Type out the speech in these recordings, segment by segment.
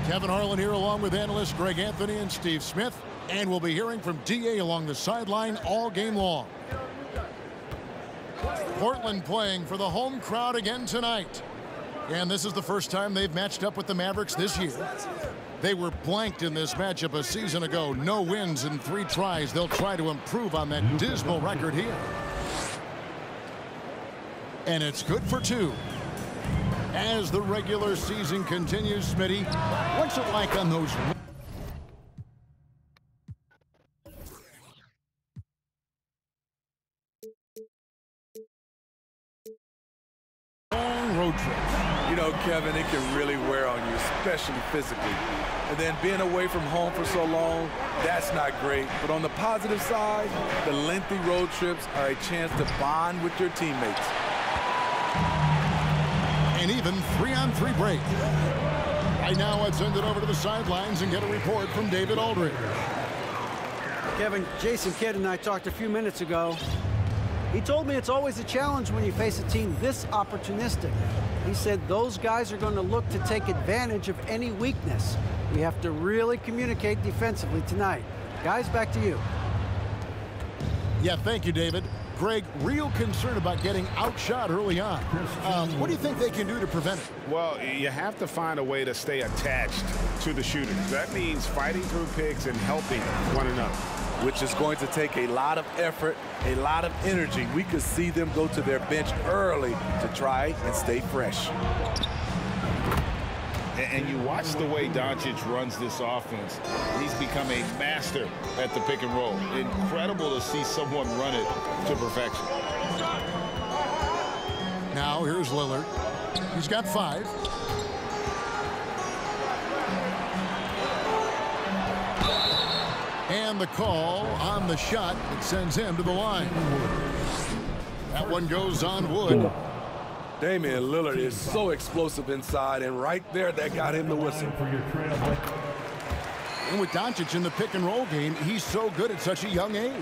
Kevin Harlan here along with analysts Greg Anthony and Steve Smith. And we'll be hearing from D.A. along the sideline all game long. Portland playing for the home crowd again tonight. And this is the first time they've matched up with the Mavericks this year. They were blanked in this matchup a season ago. No wins in 3 tries. They'll try to improve on that dismal record here. And it's good for 2. As the regular season continues, Smitty, what's it like on those long road trips? You know, Kevin, it can really wear on you, especially physically. And then being away from home for so long, that's not great. But on the positive side, the lengthy road trips are a chance to bond with your teammates. An even 3-on-3 break. Right now, let's send it over to the sidelines and get a report from David Aldridge. Kevin, Jason Kidd and I talked a few minutes ago. He told me it's always a challenge when you face a team this opportunistic. He said those guys are going to look to take advantage of any weakness. We have to really communicate defensively tonight. Guys, back to you. Yeah, thank you, David. Greg, real concern about getting outshot early on. What do you think they can do to prevent it? Well, you have to find a way to stay attached to the shooters. That means fighting through picks and helping one another. Which is going to take a lot of effort, a lot of energy. We could see them go to their bench early to try and stay fresh. And you watch the way Doncic runs this offense. He's become a master at the pick and roll. Incredible to see someone run it to perfection. Now here's Lillard. He's got 5. And the call on the shot that sends him to the line. That one goes on Wood. Damian Lillard is so explosive inside, and right there, that got him the whistle. And with Doncic in the pick and roll game, he's so good at such a young age.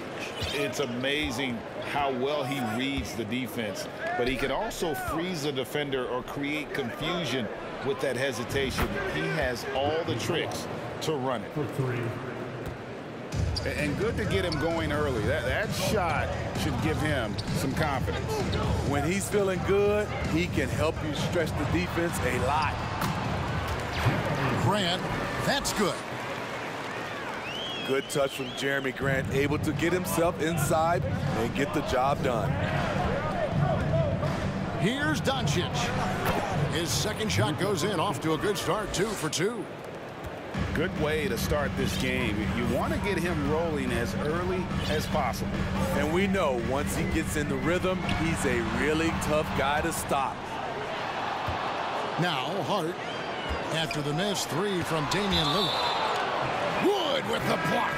It's amazing how well he reads the defense, but he can also freeze a defender or create confusion with that hesitation. He has all the tricks to run it. And good to get him going early. That shot should give him some confidence. When he's feeling good, he can help you stretch the defense a lot. Grant, that's good. Good touch from Jeremy Grant, able to get himself inside and get the job done. Here's Doncic. His second shot goes in, off to a good start, 2 for 2. Good way to start this game. You want to get him rolling as early as possible. And we know once he gets in the rhythm, he's a really tough guy to stop. Now Hart, after the missed 3 from Damian Lillard. Wood with the block.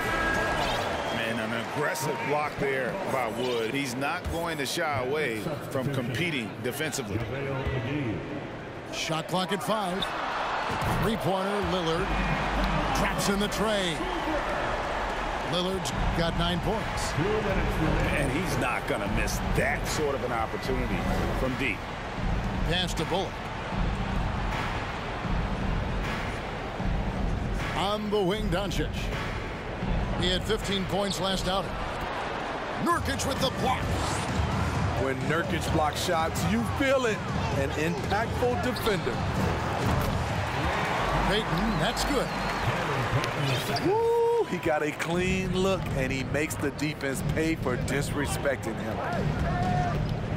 Man, an aggressive block there by Wood. He's not going to shy away from competing defensively. Shot clock at 5. 3-pointer, Lillard traps in the tray. Lillard's got 9 points. And he's not going to miss that sort of an opportunity from deep. Pass to Bullock. On the wing, Doncic. He had 15 points last outing. Nurkic with the block. When Nurkic blocks shots, you feel it. An impactful defender. Payton, that's good. Woo, he got a clean look, and he makes the defense pay for disrespecting him.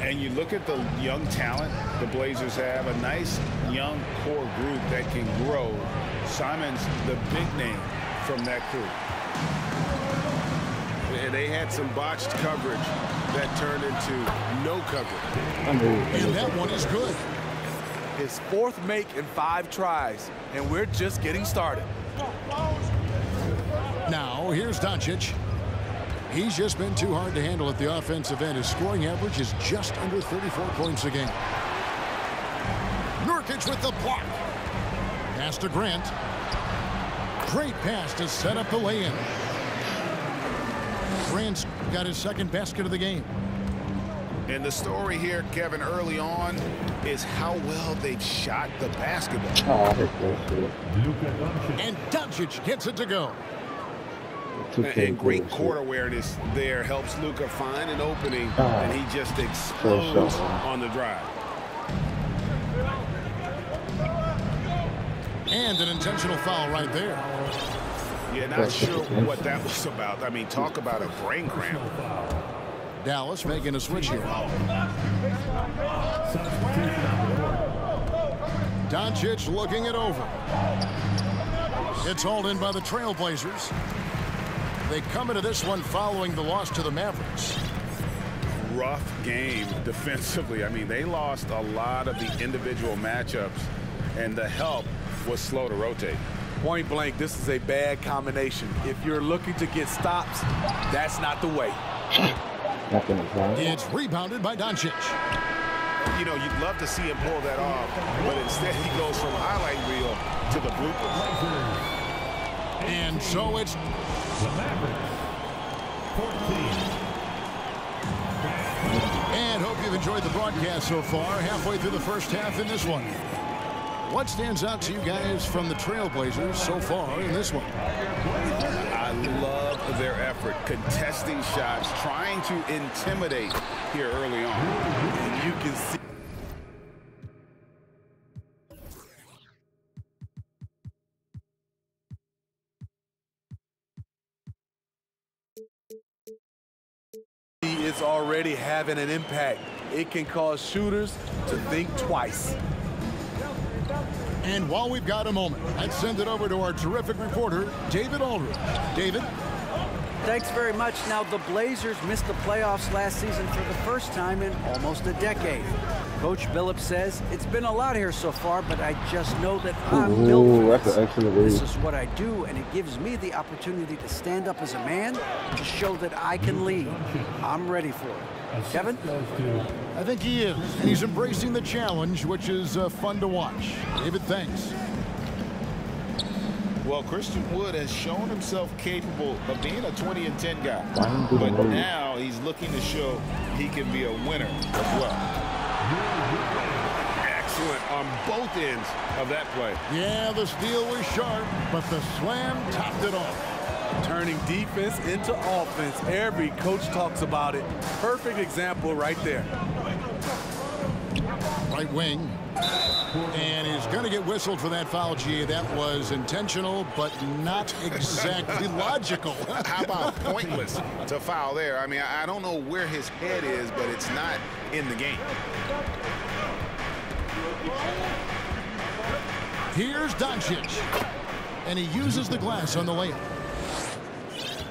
And you look at the young talent the Blazers have, a nice young core group that can grow. Simon's the big name from that crew. They had some botched coverage that turned into no coverage. And that one is good. His 4th make in 5 tries, and we're just getting started. Now, here's Doncic. He's just been too hard to handle at the offensive end. His scoring average is just under 34 points a game. Nurkic with the block. Pass to Grant. Great pass to set up the lay-in. Grant's got his 2nd basket of the game. And the story here, Kevin, early on is how well they've shot the basketball. And Doncic gets it to go. And great court awareness there helps Luka find an opening, and he just explodes on the drive. And an intentional foul right there. Yeah, not sure what that was about. I mean, talk about a brain cramp. Dallas making a switch here. Doncic looking it over. It's hauled in by the Trailblazers. They come into this one following the loss to the Mavericks. Rough game defensively. I mean, they lost a lot of the individual matchups, and the help was slow to rotate. Point blank, this is a bad combination. If you're looking to get stops, that's not the way. It's rebounded by Doncic. You know, you'd love to see him pull that off, but instead he goes from highlight reel to the bloopers. And so it's the Mavericks, 14. And hope you've enjoyed the broadcast so far. Halfway through the first half in this one. What stands out to you guys from the Trailblazers so far in this one? I love their effort, contesting shots, trying to intimidate here early on. And you can see it's already having an impact. It can cause shooters to think twice. And while we've got a moment, let's send it over to our terrific reporter, David Aldridge. David? Thanks very much. Now, the Blazers missed the playoffs last season for the first time in almost a decade. Coach Billups says, it's been a lot here so far, but I just know that I'm built for this. This is what I do, and it gives me the opportunity to stand up as a man to show that I can lead. I'm ready for it. Kevin? I think he is. He's embracing the challenge, which is fun to watch. David, thanks. Well, Christian Wood has shown himself capable of being a 20-10 guy. But now he's looking to show he can be a winner as well. Excellent on both ends of that play. Yeah, the steal was sharp, but the slam topped it off. Turning defense into offense. Every coach talks about it. Perfect example right there. Right wing. And he's going to get whistled for that foul, G. That was intentional, but not exactly logical. How about pointless to foul there? I mean, I don't know where his head is, but it's not in the game. Here's Doncic. And he uses the glass on the layup.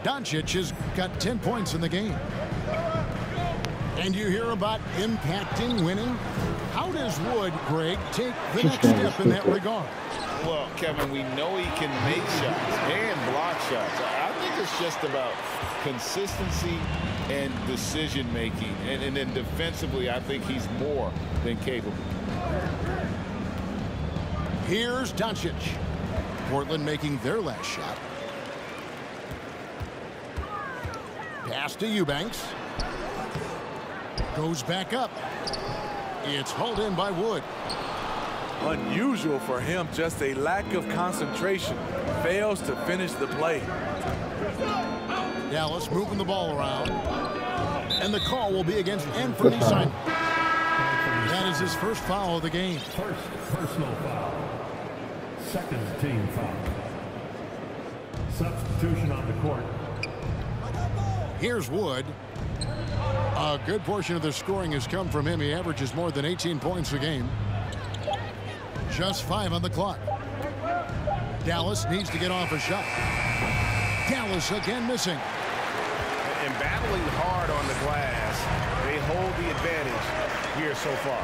Doncic has got 10 points in the game. And you hear about impacting winning. How does Wood, Greg, take the next step in that regard? Well, Kevin, we know he can make shots and block shots. I think it's just about consistency and decision-making. And then defensively, I think he's more than capable. Here's Doncic. Portland making their last shot. Pass to Eubanks. Goes back up. It's hauled in by Wood. Unusual for him, just a lack of concentration. Fails to finish the play. Dallas moving the ball around. And the call will be against Anthony Simons. That is his first foul of the game. First personal foul. Second team foul. Substitution on the court. Here's Wood. A good portion of the scoring has come from him. He averages more than 18 points a game. Just 5 on the clock. Dallas needs to get off a shot. Dallas again missing. And battling hard on the glass, they hold the advantage here so far.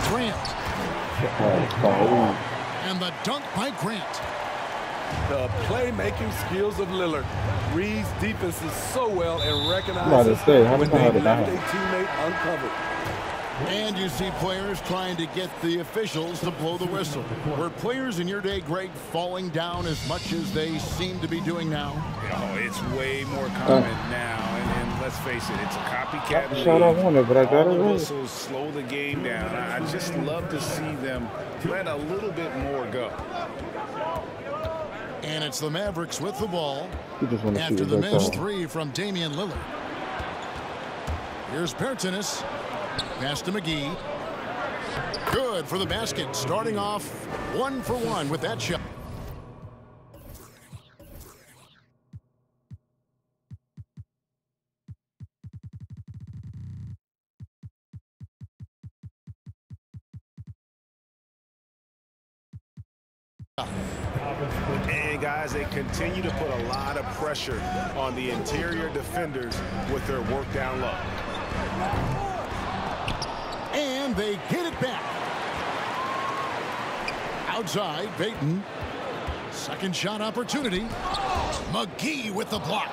Grant. And the dunk by Grant. The playmaking skills of Lillard. Reads defenses so well and recognizes when they left a teammate uncovered. And you see players trying to get the officials to blow the whistle. Were players in your day, Greg, falling down as much as they seem to be doing now? Oh, it's way more common now. And let's face it, it's a copycat league. Shot I wanted, but I got All it the right. whistles slow the game down. I just love to see them let a little bit more go. And it's the Mavericks with the ball You just want to after shoot the it back missed out. three from Damian Lillard. Here's Bertanis. Pass to McGee. Good for the basket. Starting off 1 for 1 with that shot. And guys, they continue to put a lot of pressure on the interior defenders with their work down low. And they get it back. Outside, Payton. Second shot opportunity. McGee with the block.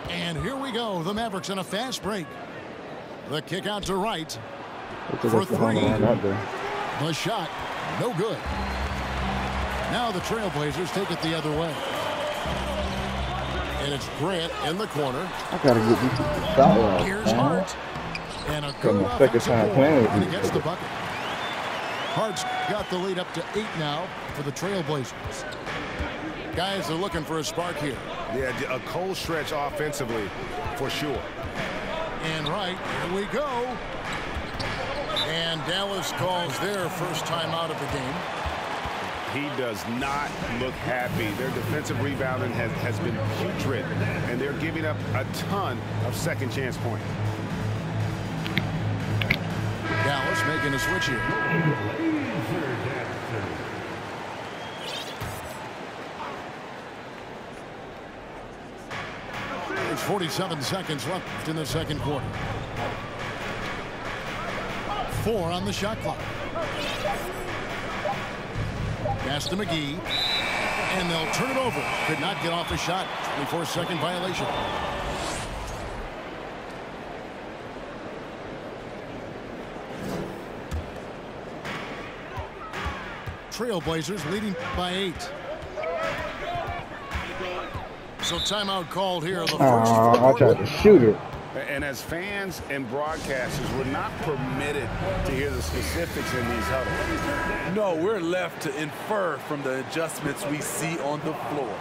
And here we go. The Mavericks in a fast break. The kick out to Wright. For three. The shot, no good. Now the Trailblazers take it the other way. And it's Grant in the corner. I gotta get this shot right. Here's Hart. And a good my second offensive time board, playing with and he these gets the guys. bucket. Hart's got the lead up to 8 now for the Trailblazers. Guys are looking for a spark here. Yeah, a cold stretch offensively, for sure. And right, here we go. And Dallas calls their first time out of the game. He does not look happy. Their defensive rebounding has been putrid, and they're giving up a ton of second chance points. Dallas making a switch here. There's 47 seconds left in the second quarter. 4 on the shot clock. Pass to McGee. And they'll turn it over. Could not get off the shot. 24-second violation. Trailblazers leading by 8. So timeout called here. The first I tried to shoot it. And as fans and broadcasters, we're not permitted to hear the specifics in these huddles. No, we're left to infer from the adjustments we see on the floor.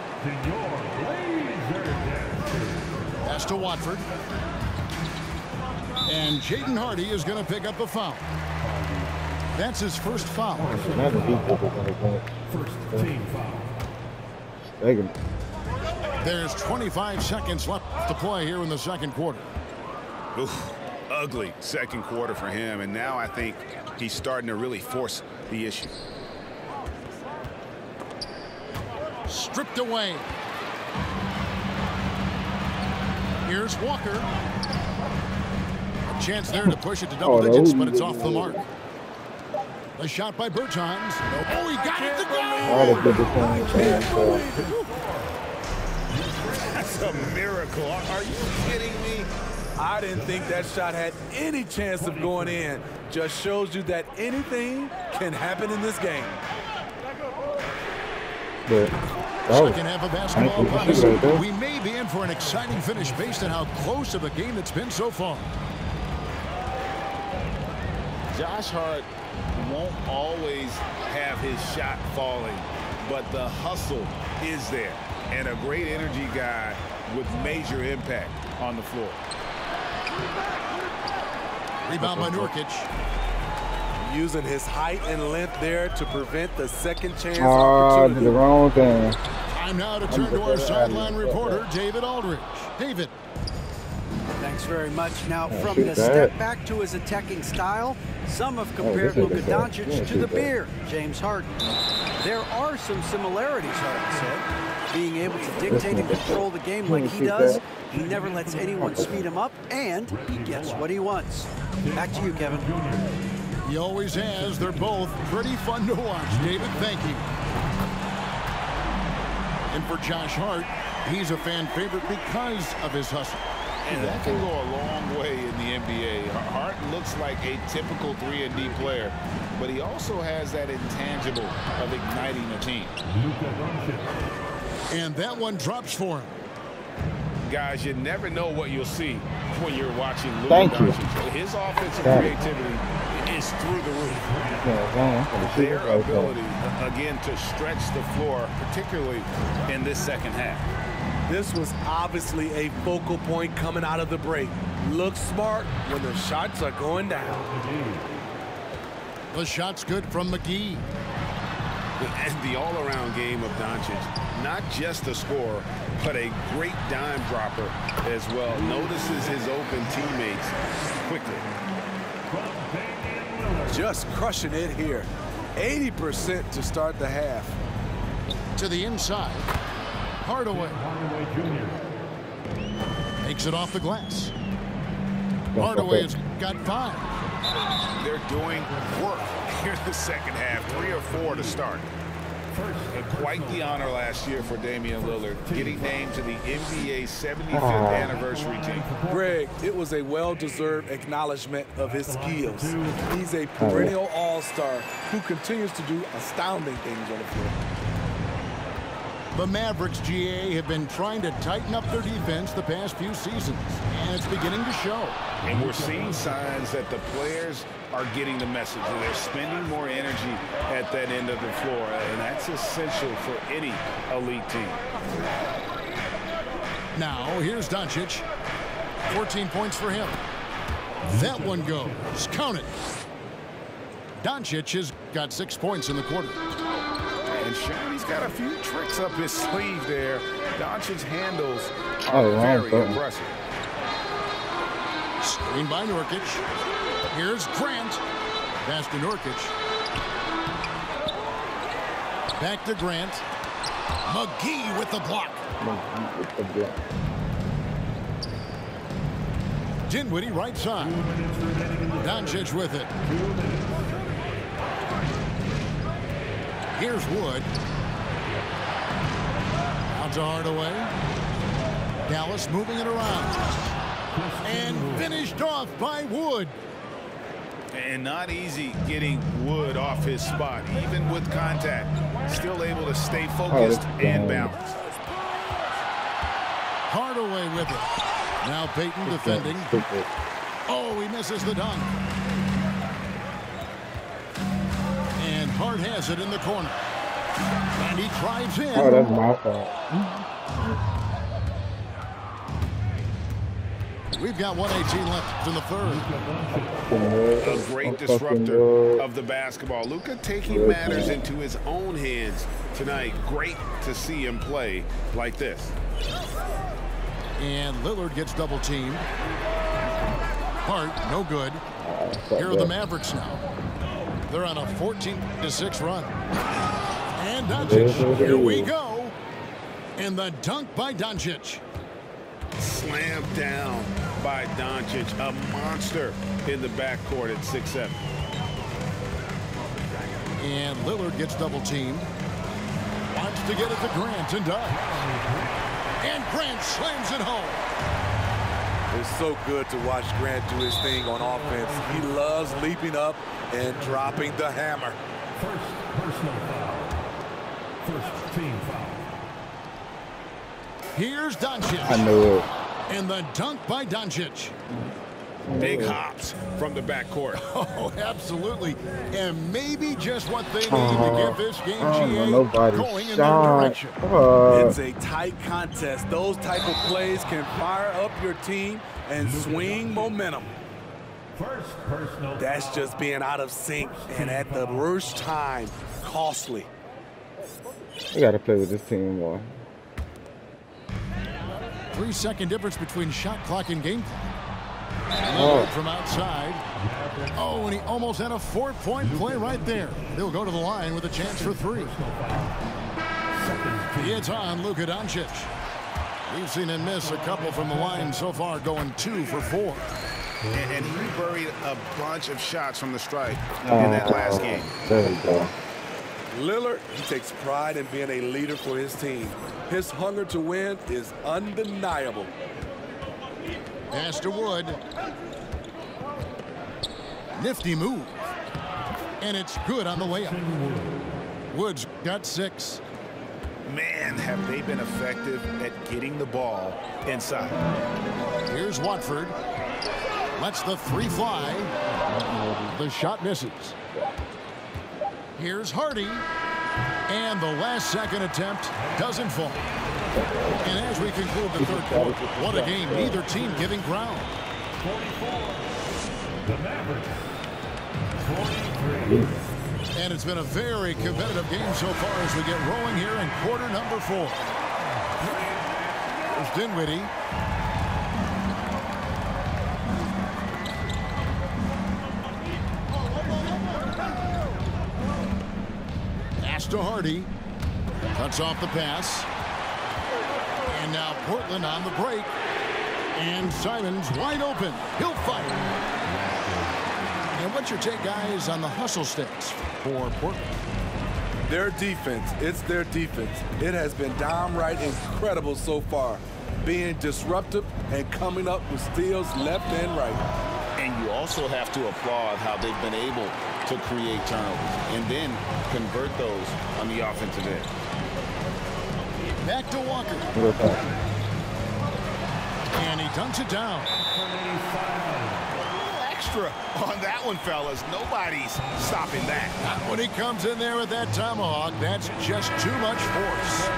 Pass to Watford. And Jaden Hardy is going to pick up a foul. That's his first foul. First team foul. There's 25 seconds left to play here in the second quarter. Oof, ugly second quarter for him, and now I think he's starting to really force the issue. Stripped away. Here's Walker. A chance there to push it to double digits, but it's off the mark. A shot by Bertans. Oh, he got it to go! That's a miracle. Are you kidding me? I didn't think that shot had any chance of going in. Just shows you that anything can happen in this game. Second half of basketball upon us. We may be in for an exciting finish based on how close of a game it's been so far. Josh Hart won't always have his shot falling, but the hustle is there. And a great energy guy with major impact on the floor. Rebound by Nurkic. Using his height and length there to prevent the second chance I did the opportunity. wrong thing. Time now to turn to our sideline reporter, David Aldridge. David. Thanks very much. Now, from shoot the that. step back to his attacking style, some have compared this is Luka the shot. Doncic Yeah, to shoot the that. Bear, James Harden. There are some similarities, Harden said. Being able to dictate and control the game like he does, he never lets anyone speed him up, and he gets what he wants. Back to you, Kevin. He always has. They're both pretty fun to watch. David, thank you. And for Josh Hart, he's a fan favorite because of his hustle. And that can go a long way in the NBA. Hart looks like a typical 3-and-D player, but he also has that intangible of igniting a team. Luka Doncic. And that one drops for him. guys, you never know what you'll see when you're watching Luka Thank you. Doncic. His offensive Got it. creativity is through the roof. Yeah, Their ability, again, to stretch the floor, particularly in this second half. This was obviously a focal point coming out of the break. Look smart when the shots are going down. The shot's good from McGee. And the all-around game of Doncic, not just a scorer, but a great dime dropper as well. Notices his open teammates quickly. Just crushing it here. 80% to start the half. To the inside. Hardaway. Takes it off the glass. Hardaway has got 5. They're doing work here in the second half. 3 or 4 to start. Quite the honor last year for Damian Lillard, getting named to the NBA 75th anniversary team. Greg, it was a well-deserved acknowledgement of his skills. He's a perennial all-star who continues to do astounding things on the floor. The Mavericks, GA, have been trying to tighten up their defense the past few seasons, and it's beginning to show. And we're seeing signs that the players are getting the message. They're spending more energy at that end of the floor, and that's essential for any elite team. Now, here's Doncic. 14 points for him. That one goes. Count it. Doncic has got 6 points in the quarter. And Sean, he's got a few tricks up his sleeve there. Doncic's handles are very impressive. Screen by Nurkic. Here's Grant. Pass to Nurkic. Back to Grant. McGee with the block. Dinwiddie right side. Doncic with it. Here's Wood. Out to Hardaway. Dallas moving it around. And finished off by Wood. And not easy getting Wood off his spot, even with contact. Still able to stay focused and balanced. Hardaway with it. Now Payton defending. Oh, he misses the dunk. And Hart has it in the corner. And he drives in. Oh, that's my fault. We've got 1:18 left in the third. A great disruptor of the basketball. Luka taking matters into his own hands tonight. Great to see him play like this. And Lillard gets double teamed. Hart, no good. Here are the Mavericks now. They're on a 14-6 run. And Doncic, here we go. And the dunk by Doncic. Slammed down by Doncic, a monster in the backcourt at 6'7". And Lillard gets double teamed. Wants to get it to Grant and does. And Grant slams it home. It's so good to watch Grant do his thing on offense. He loves leaping up and dropping the hammer. First personal foul. First team foul. Here's Doncic. I knew it. And the dunk by Doncic. Big hops from the backcourt. Oh, absolutely. And maybe just what they need to get this game GA going in their direction. It's a tight contest. Those type of plays can fire up your team and swing momentum. First personal. That's just being out of sync and at the worst time, costly. We got to play with this team more. 3-second difference between shot clock and game clock. Lillard from outside. Oh, and he almost had a 4-point play right there. He'll go to the line with a chance for 3. It's on Luka Doncic. We've seen him miss a couple from the line so far, going 2 for 4. And he buried a bunch of shots from the stripe in that last game. There we go. Lillard, he takes pride in being a leader for his team. His hunger to win is undeniable. Pass to Wood. Nifty move. And it's good on the layup. Wood's got 6. Man, man, have they been effective at getting the ball inside. Here's Watford. Lets the three fly. The shot misses. Here's Hardy. And the last second attempt doesn't fall. And as we conclude the third quarter, what a game. Neither team giving ground. 44. The Mavericks. 43. And it's been a very competitive game so far as we get rolling here in quarter number 4. There's Dinwiddie. Pass to Hardy. Cuts off the pass. And now Portland on the break. And Simons wide open. He'll fire. And what's your take, guys, on the hustle sticks for Portland? Their defense, it's their defense. It has been downright incredible so far, being disruptive and coming up with steals left and right. And you also have to applaud how they've been able to create turnovers and then convert those on the offensive end. Back to Walker. And he dunks it down. Extra on that one, fellas. Nobody's stopping that. Not when he comes in there with that tomahawk. That's just too much force.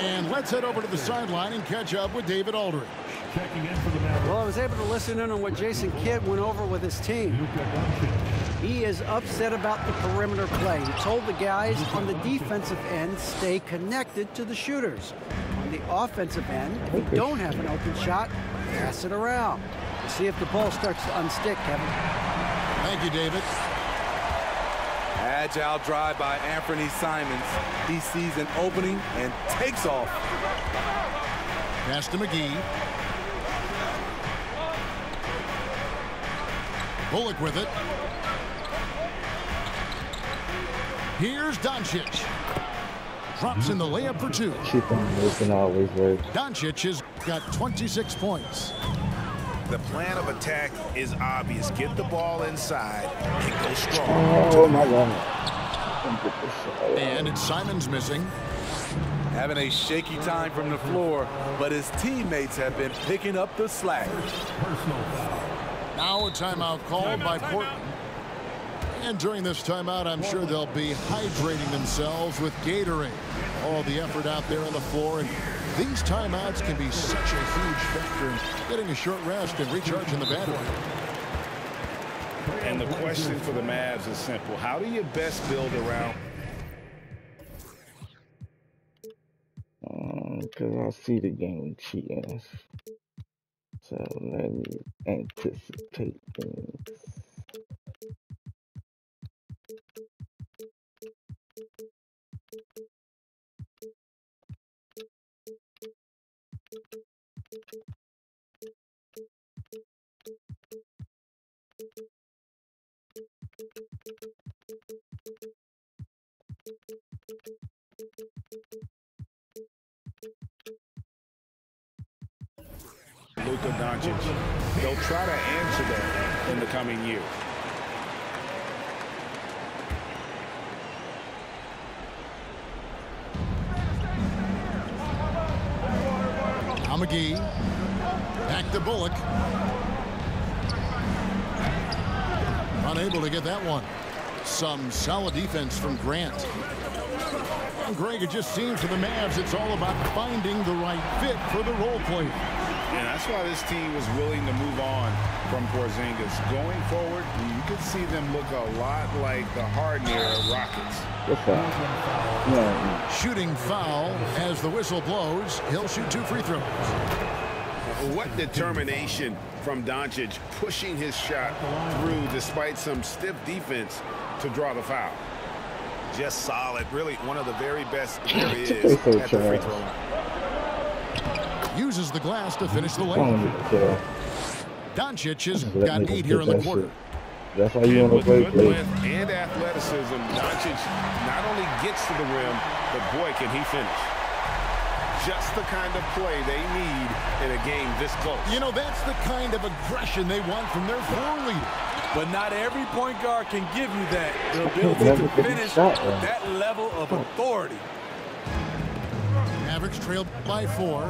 And let's head over to the sideline and catch up with David Aldridge. Checking in for the Mavericks. Well, I was able to listen in on what Jason Kidd went over with his team. Luka Doncic. He is upset about the perimeter play. He told the guys on the defensive end, stay connected to the shooters. On the offensive end, if you don't have an open shot, pass it around. We'll see if the ball starts to unstick, Kevin. Thank you, David. Agile drive by Anthony Simons. He sees an opening and takes off. Pass to McGee. Bullock with it. Here's Doncic. Drops in the layup for 2. Keep them moving always work. Doncic has got 26 points. The plan of attack is obvious. Get the ball inside and go strong. Oh my God. And it's Simons missing. Having a shaky time from the floor, but his teammates have been picking up the slack. Personal foul. Now a timeout called by Portland. And during this timeout, I'm sure they'll be hydrating themselves with Gatorade. All the effort out there on the floor. And these timeouts can be such a huge factor in getting a short rest and recharging the battery. And the question for the Mavs is simple. How do you best build around? Because I see the game cheating. So let me anticipate things. Luka Doncic. They'll try to answer that in the coming year. Now McGee. Back to Bullock. Unable to get that one. Some solid defense from Grant. And Greg, it just seems for the Mavs it's all about finding the right fit for the role player. And that's why this team was willing to move on from Porzingis. Going forward, you could see them look a lot like the Harden-era Rockets. What's that? No. Shooting foul as the whistle blows. He'll shoot 2 free throws. What determination from Doncic, pushing his shot through despite some stiff defense to draw the foul. Just solid. Really one of the very best there is at the free throw line. Uses the glass to finish the layup. Doncic has got 8 here in the quarter. That's why you want to play. With good length and athleticism, Doncic not only gets to the rim, but boy, can he finish. Just the kind of play they need in a game this close. You know, that's the kind of aggression they want from their floor leader. But not every point guard can give you that. The ability to finish with that level of authority. Mavericks trailed by 4.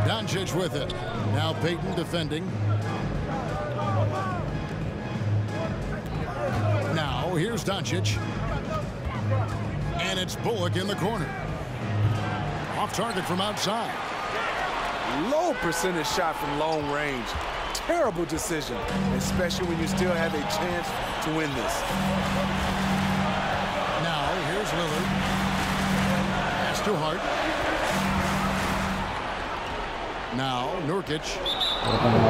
Doncic with it. Now Payton defending. Now here's Doncic. And it's Bullock in the corner. Off target from outside. Low percentage shot from long range. Terrible decision, especially when you still have a chance to win this. Now here's Lillard. Pass to Hart. Now Nurkic.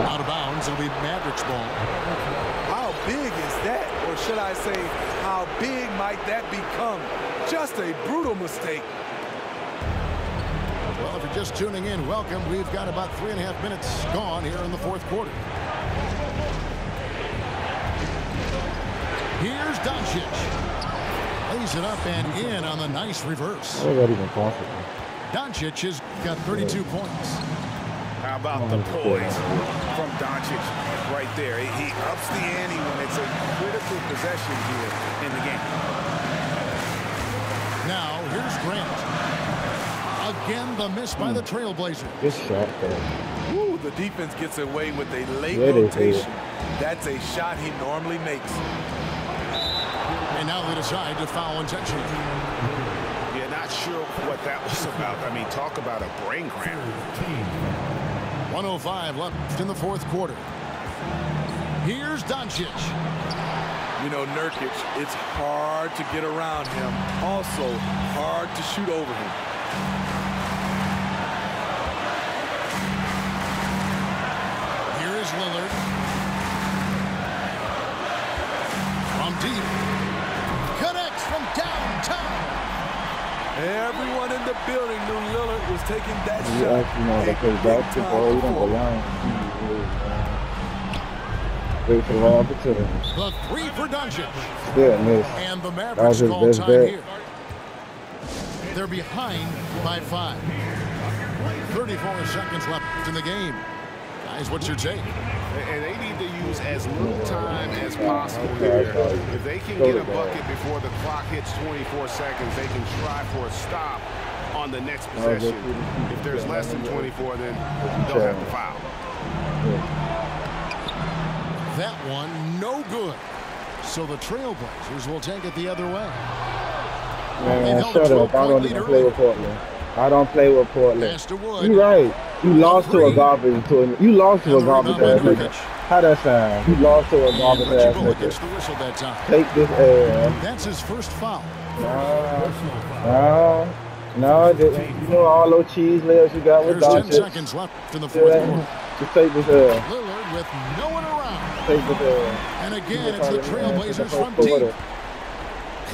Out of bounds. It'll be Mavericks ball. How big is that? Or should I say, how big might that become? Just a brutal mistake. Well, if you're just tuning in, welcome. We've got about 3.5 minutes gone here in the fourth quarter. Here's Doncic. Lays it up and in on the nice reverse. Doncic has got 32 points. How about the poise from Doncic right there? He ups the ante when it's a critical possession here in the game. Now, here's Grant. Again, the miss by the Trailblazers. Good shot, though. Ooh, the defense gets away with a late rotation. That's a shot he normally makes. And now they decide to foul intentionally. Yeah, not sure what that was about. I mean, talk about a brain cramp. 1:05 left in the fourth quarter. Here's Doncic. You know, Nurkic, it's hard to get around him. Also, hard to shoot over him. Here is Lillard. From deep. Connects from downtown. Everyone in the building knew Lillard was taking that You shot. actually know how to play basketball. You don't go line. Wait for the right opportunity. The three for Doncic. Still miss. And the That was Mavericks his call best time bet. here. They're behind by 5. 34 seconds left in the game. Guys, what's your take? And they need to use as little time as possible here. If they can get a bucket before the clock hits 24 seconds, they can try for a stop on the next possession. If there's less than 24, then they'll have to foul. That one, no good. So the Trailblazers will take it the other way. Man, shut up. I don't even play with Portland. I don't play with Portland. You're right. You lost to a garbage team. You lost to a garbage ass nigga. How that sound? You lost to a garbage ass nigga. Take this ass. That's his first foul. No, you know all those cheese layers you got with Doncic. 10 seconds left in the fourth quarter. Just take this ass. Lillard with no one around. Take this ass. And again, it's the Trailblazers from deep.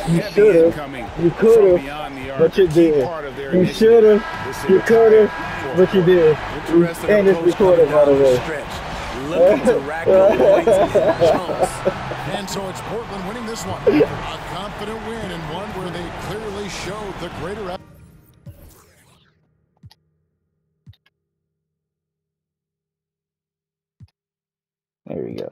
You should have, you could have, but you didn't. You should have, you could have, but you didn't. And it's recorded, by the way. And so it's Portland winning this one. A confident win and one where they clearly showed the greater effort. There we go.